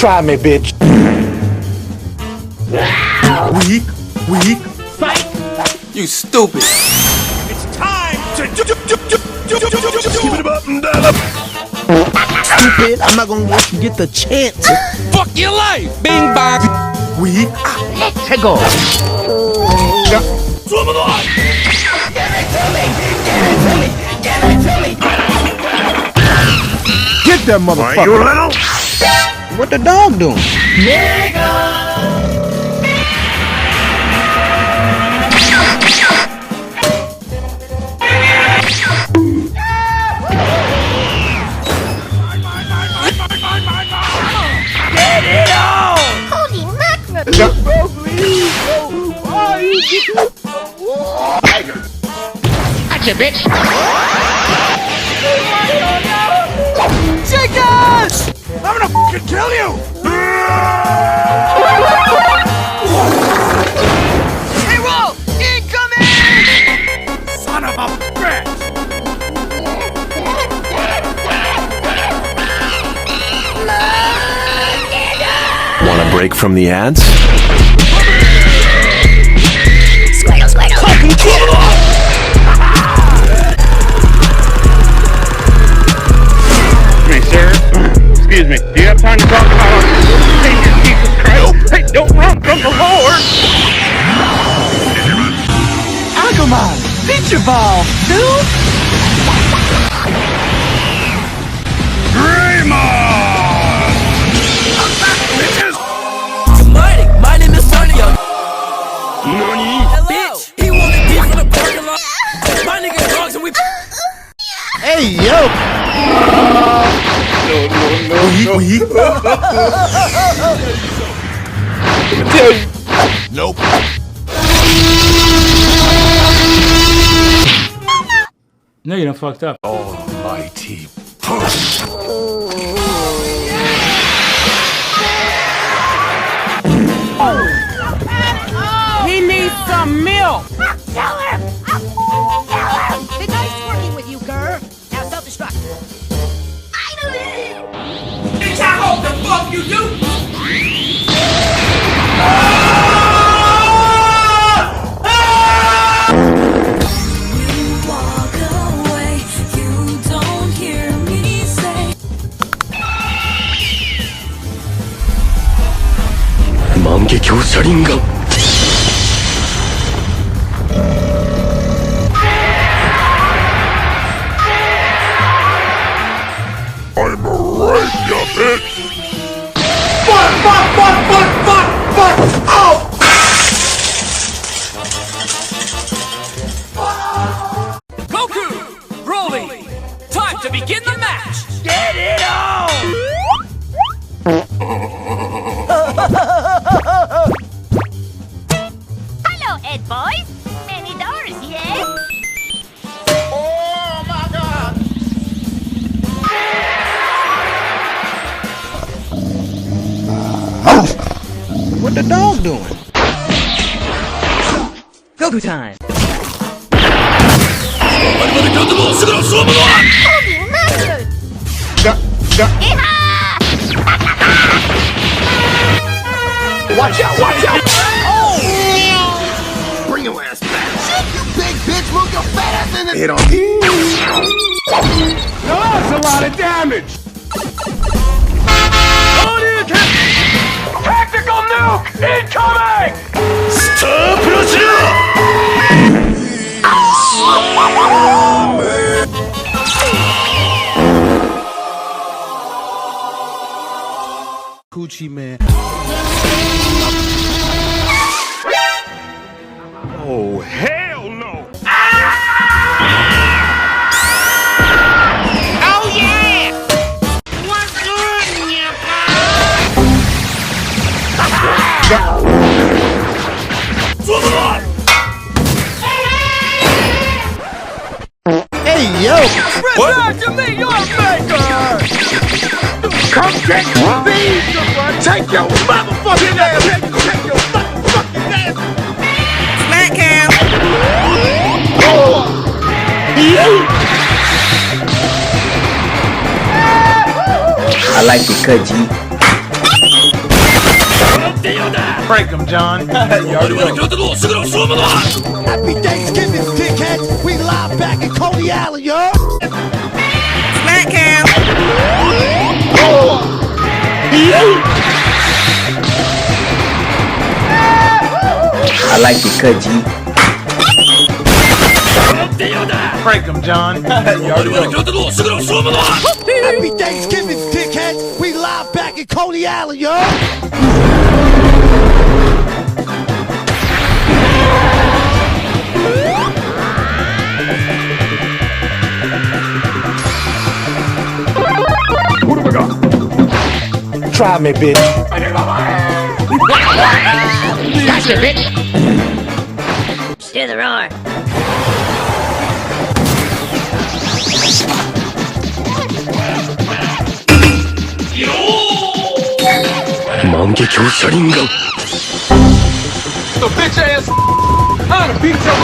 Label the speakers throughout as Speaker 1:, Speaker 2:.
Speaker 1: Try me, bitch.
Speaker 2: Weak.
Speaker 3: Fight!
Speaker 4: You stupid.
Speaker 3: It's time to
Speaker 2: Give it a button, dial.
Speaker 5: Stupid, I'm not gonna let you get the chance.
Speaker 4: Fuck your life. Bing bong.
Speaker 2: Weak.
Speaker 5: Take off.
Speaker 2: Get that motherfucker. You little?
Speaker 5: What the dog doing?
Speaker 6: Holy mackerel!
Speaker 5: Gotcha, bitch.
Speaker 3: Chickens! I'm gonna fucking kill you! Hey, Roll! Incoming! Son of a bitch!
Speaker 2: Want a break from the ads?
Speaker 6: Squirtle, squirtle!
Speaker 5: Fucking kid.
Speaker 7: Excuse me, do you have time to talk about our Savior Jesus Christ? Hey, don't run from the Lord!
Speaker 5: Agumon, picture ball, dude.
Speaker 4: My name is Sonya.
Speaker 7: Nani?
Speaker 4: Bitch, he wanted beef in the parking lot. My nigga dogs and we.
Speaker 5: Hey, yo.
Speaker 2: Weak.
Speaker 1: Nope.
Speaker 3: No, you done fucked up.
Speaker 2: Almighty push.
Speaker 3: He needs some milk!
Speaker 6: Kill him! Been nice working with you, girl. Now self-destruct. Finally!
Speaker 4: Bitch, I hope the fuck you do.
Speaker 8: Walk away, you don't hear me say.
Speaker 2: I'm right, you bitch.
Speaker 1: Fuck! Oh!
Speaker 4: Goku, Broly, time to begin the match.
Speaker 3: Get it on!
Speaker 6: Hello, Ed boys. Many doors, yeah?
Speaker 3: Oh my god!
Speaker 5: What the dog doing? Goku time.
Speaker 6: Holy mackerel!
Speaker 1: Watch out!
Speaker 5: Bring your ass back. You big bitch, move your fat ass in the
Speaker 2: Hit on.
Speaker 7: That's a lot of damage! Tactical nuke incoming!
Speaker 2: Stop Russia!
Speaker 5: Coochie man.
Speaker 7: Oh, hell no!
Speaker 3: Oh yeah! What's good, nyappa?
Speaker 5: Hey, yo.
Speaker 3: Return to me, your maker!
Speaker 7: Come get your bees! Take your motherfucking ass! Take your motherfucking ass!
Speaker 3: Smack him!
Speaker 5: I like it, cut G.
Speaker 7: Break him, John.
Speaker 5: Happy Thanksgiving, dickheads. We live back in Coney Island, yo.
Speaker 3: Smack cam.
Speaker 9: I like the cut, G.
Speaker 7: Break him, John.
Speaker 5: Happy Thanksgiving, dickheads. We live back in Coney Island, yo.
Speaker 2: What have I got?
Speaker 1: Try me, bitch.
Speaker 6: Gotcha, bitch! Steer the roar.
Speaker 4: The bitch ass. I'm gonna beat your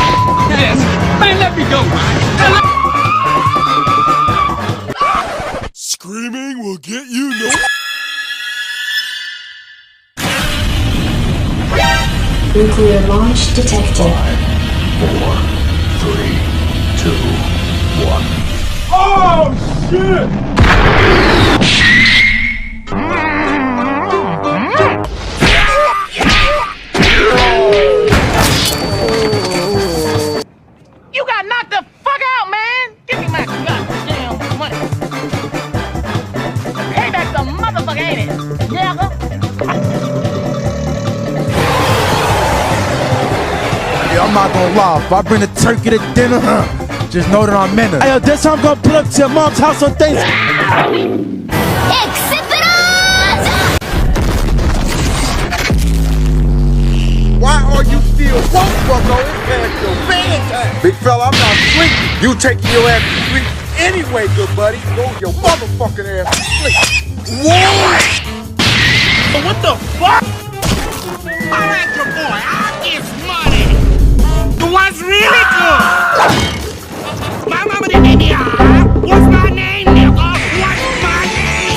Speaker 4: ass. Man, let me go.
Speaker 2: Screaming will get you no.
Speaker 8: Nuclear launch detected.
Speaker 2: 4, 3, 2, 1.
Speaker 3: You got knocked the fuck out, man. Give me my goddamn money. Payback's a motherfucker, ain't it? Yeah.
Speaker 5: Yeah, I'm not gonna lie. If I bring a turkey to dinner, just know that I'm in it. Hey, yo, this time I'm gonna pull up to your mom's house on Thanksgiving.
Speaker 7: Why are you still woke, Bucko? It's past your bedtime. Big fella, I'm not sleeping. You taking your ass to sleep anyway, good buddy. Go your motherfucking ass to sleep.
Speaker 3: What the fuck? All right, your boy. I'll give money. The one's really good. My mama didn't name me. What's my name, nigga? What's my name?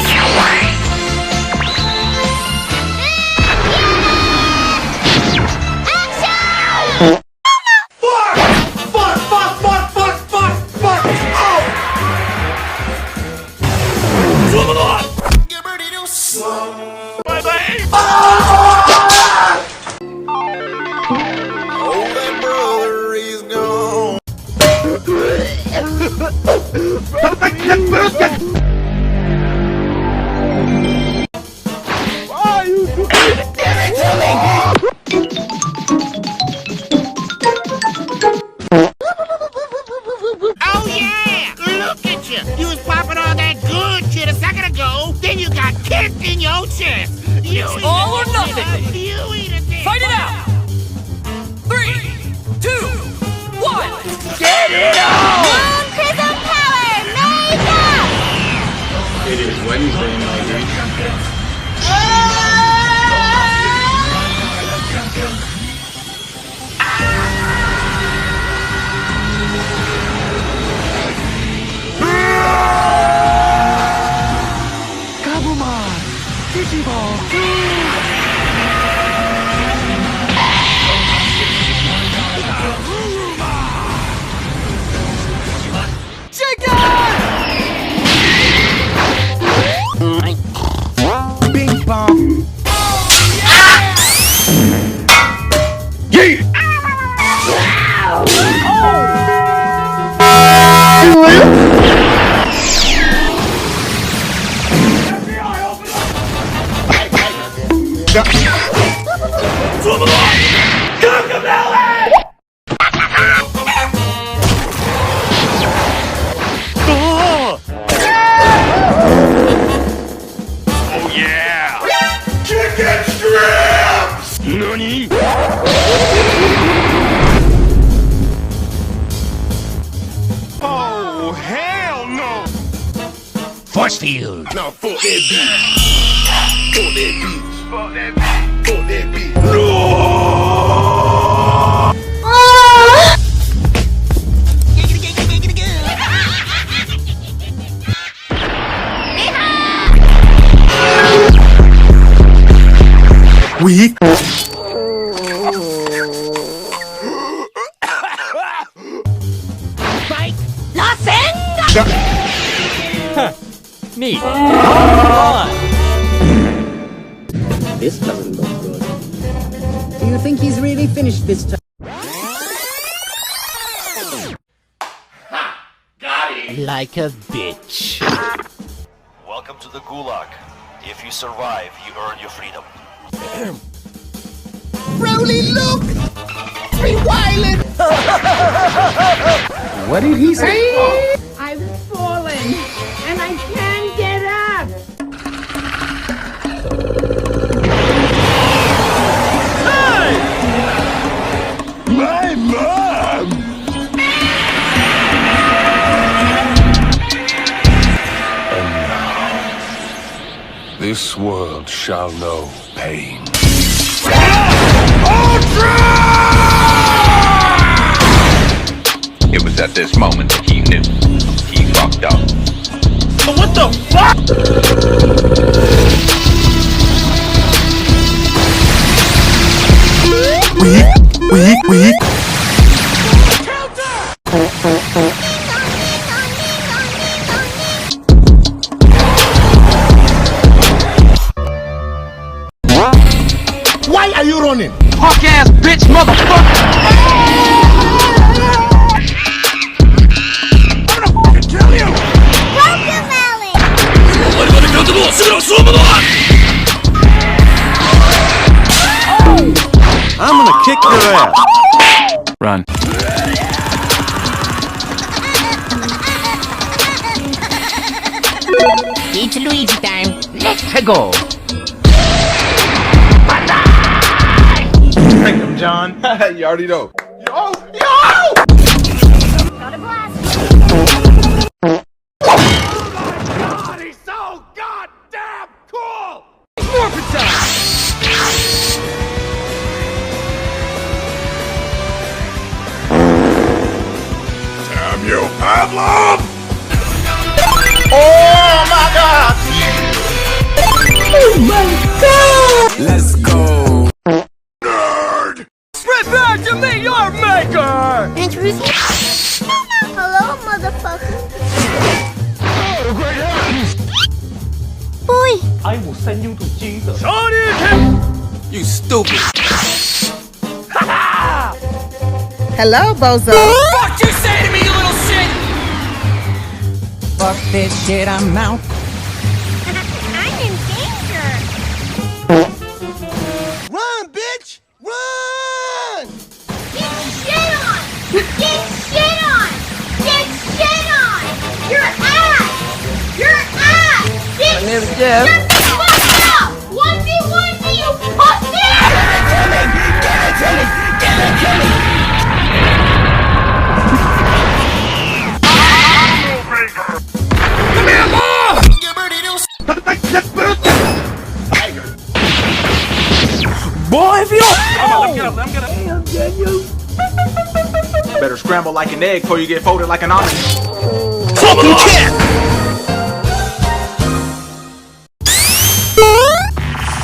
Speaker 3: Oh yeah! Look at you! You was popping all that good shit a second ago, then you got kicked in your chest! You
Speaker 4: all or nothing.
Speaker 3: You eat a dick!
Speaker 4: Fight it out. 3, 2, 1.
Speaker 3: Get it on!
Speaker 6: Moon Prism Power! Makeup!
Speaker 9: It is Wednesday, my dude.
Speaker 5: Bing bong.
Speaker 2: Oh, hell no!
Speaker 3: Force field!
Speaker 2: Now fuck that bitch. Fuck that bitch. Fuck that bitch. Fuck that bitch. No!
Speaker 5: Weak.
Speaker 4: Neat.
Speaker 9: This doesn't look good.
Speaker 6: Do you think he's really finished this time?
Speaker 3: Like a bitch.
Speaker 10: Welcome to the Gulag. If you survive, you earn your freedom.
Speaker 3: Broly, look! Rewildin'!
Speaker 9: What did he say?
Speaker 6: I've fallen, and I can't get up.
Speaker 2: My mom! And now, this world shall know pain.
Speaker 11: It was at this moment that he knew he fucked up.
Speaker 3: What the fuck?
Speaker 5: Weak.
Speaker 3: Why are you running?
Speaker 4: Punk ass bitch, motherfucker!
Speaker 7: I'm gonna kick your ass.
Speaker 4: Run.
Speaker 6: It's Luigi time.
Speaker 4: Let's go.
Speaker 7: Thank him, John. You already know.
Speaker 6: Got a blast.
Speaker 3: God, he's so goddamn cool!
Speaker 2: Damn you, Pavlov!
Speaker 7: Oh my God!
Speaker 2: Let's go! Nerd!
Speaker 4: Spread back to me, your maker!
Speaker 6: Introduce. Hello, motherfucker.
Speaker 2: Oh, great heavens!
Speaker 6: Boy.
Speaker 4: I will send you to Jesus.
Speaker 2: You stupid!
Speaker 6: Hello, bozo.
Speaker 4: What you say to me, you little shit?
Speaker 6: Fuck this shit, I'm out. I'm in danger.
Speaker 3: Run, bitch! Run!
Speaker 6: Get shit on! Get shit on! Get shit on! Your ass! Your ass! Get shut the fuck up! 1v1 me, you pussy!
Speaker 2: Give it to me!
Speaker 5: Boy, if you
Speaker 7: Better scramble like an egg before you get folded like an omelet.
Speaker 3: Fucking cat!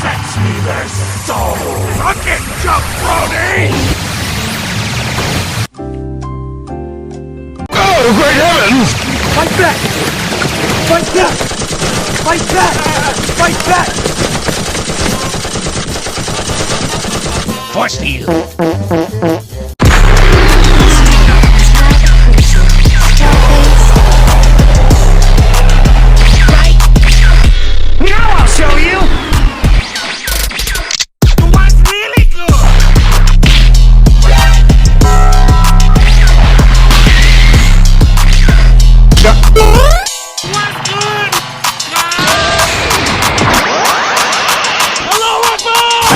Speaker 2: Fetch me their souls! Suck it, jabroni! Oh, great heavens!
Speaker 5: fight back! Fight back! Fight back! Fight back!
Speaker 3: Force field. Now I'll show you. What's really good? What's good? Hello, Akbar!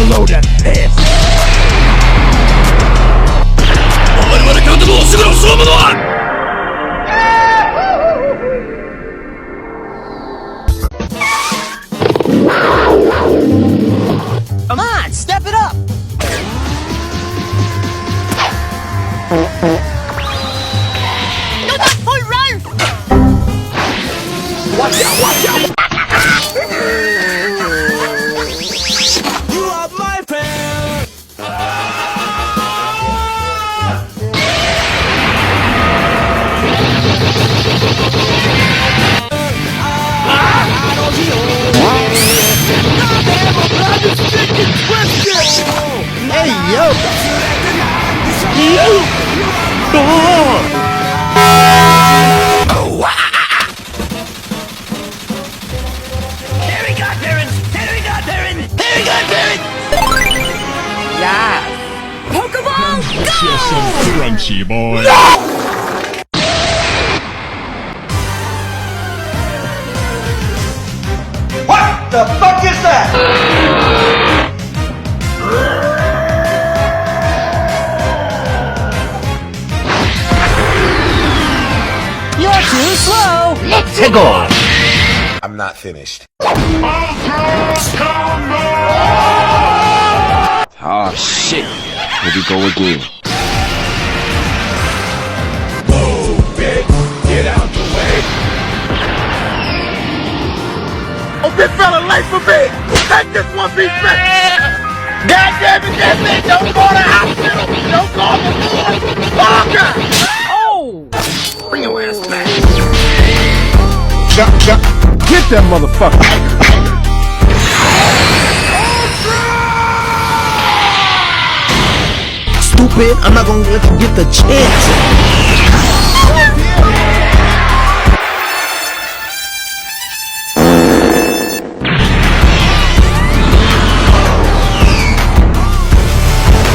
Speaker 1: Swallow that piss.
Speaker 4: Come on, step it up!
Speaker 6: Go that full run!
Speaker 1: Watch out, watch out.
Speaker 5: You are my friend.
Speaker 7: Hey, yo.
Speaker 6: Pokeball,
Speaker 2: Crunchy boy.
Speaker 7: What the fuck is that?
Speaker 4: You're too slow!
Speaker 1: I'm not finished.
Speaker 11: Oh shit. Here we go again.
Speaker 1: Get out the way.
Speaker 7: Oh, big fella, late for me. Take this one piece back. God damn it, that thing don't go to the hospital. Don't call the police. Parker.
Speaker 4: Oh!
Speaker 7: Bring your ass back.
Speaker 5: Get that motherfucker.
Speaker 7: Stupid, I'm not gonna let you get the chance.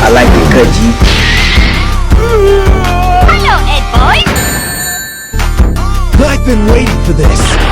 Speaker 9: I like it, cut G.
Speaker 6: Hello, Ed boy.
Speaker 1: I've been waiting for this.